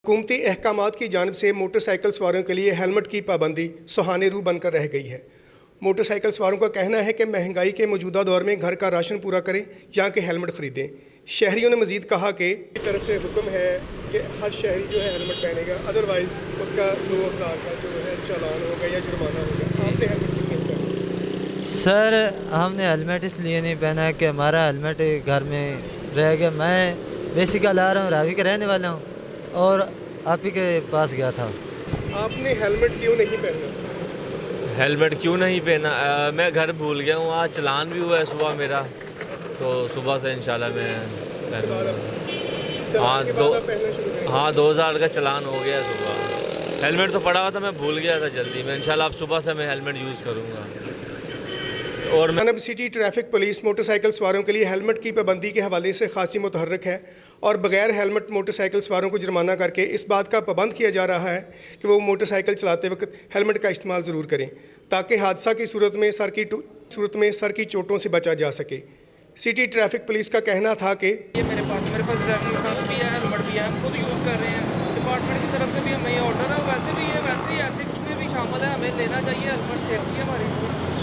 हुकूमती अहकामात की जानिब से मोटरसाइकिल सवारों के लिए हेलमेट की पाबंदी सुहाने रूह बनकर रह गई है। मोटरसाइकिल सवारों का कहना है कि महंगाई के मौजूदा दौर में घर का राशन पूरा करें या कि हेलमेट ख़रीदें। शहरियों ने मज़ीद कहा कि तरफ से हुक्म है कि हर शहरी जो है हेलमेट पहनेगा, अदरवाइज़ उसका 2000 का जो है चालान होगा या जुर्माना होगा। आपने हेलमेट क्यों नहीं पहना? सर हमने हेलमेट इसलिए नहीं पहना है कि हमारा हेलमेट घर में रह गया। मैं बेसिकल आ रहा हूँ, रावी का रहने वाला हूँ और आप ही के पास गया था। आपने हेलमेट क्यों नहीं पहना? हेलमेट क्यों नहीं पहना? मैं घर भूल गया हूँ। आज चालान भी हुआ है सुबह मेरा, तो सुबह से इंशाल्लाह मैं हाँ 2000 का चालान हो गया सुबह। हेलमेट तो पड़ा हुआ था, मैं भूल गया था जल्दी में। इंशाल्लाह अब सुबह से मैं हेलमेट यूज़ करूँगा। और जानब सिटी ट्रैफिक पुलिस मोटरसाइकिल सवारों के लिए हेलमेट की पाबंदी के हवाले से खासी मुतहर्रिक है और बगैर हेलमेट मोटरसाइकिल सवारों को जुर्माना करके इस बात का पाबंद किया जा रहा है कि वो मोटरसाइकिल चलाते वक्त हेलमेट का इस्तेमाल ज़रूर करें ताकि हादसा की सूरत में सर की चोटों से बचा जा सके। सिटी ट्रैफिक पुलिस का कहना था कि ये मेरे पास ड्राइविंग लाइसेंस भी है, हेलमेट भी है, हम खुद यूज़ कर रहे हैं। डिपार्टमेंट की तरफ से भी हमें ये ऑर्डर है, वैसे भी एथिक्स में भी शामिल है, हमें लेना चाहिए हेलमेट। सेफ्टी है हमारी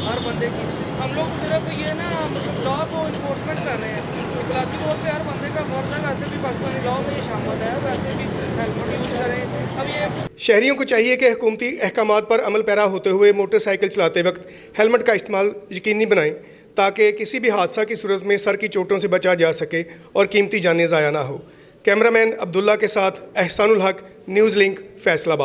हर बंदे की। हम लोग सिर्फ ये ना मतलब लॉ को इन्फोर्समेंट कर रहे हैं। इखलाकी तौर पे हर बंदे का फर्ज है, वैसे भी पाकिस्तानी लॉ में ये शामिल है, वैसे भी हेलमेट यूज़ करें। अब ये शहरियों को चाहिए कि हुकूमती अहकामात पर अमल पैरा होते हुए मोटरसाइकिल चलाते वक्त हेलमेट का इस्तेमाल यकीनी बनाएं ताकि किसी भी हादसा की सूरत में सर की चोटों से बचा जा सके और कीमती जानें ज़ाया ना हो। कैमरामैन अब्दुल्ला के साथ एहसानुल हक, न्यूज़ लिंक, फैसलाबाद।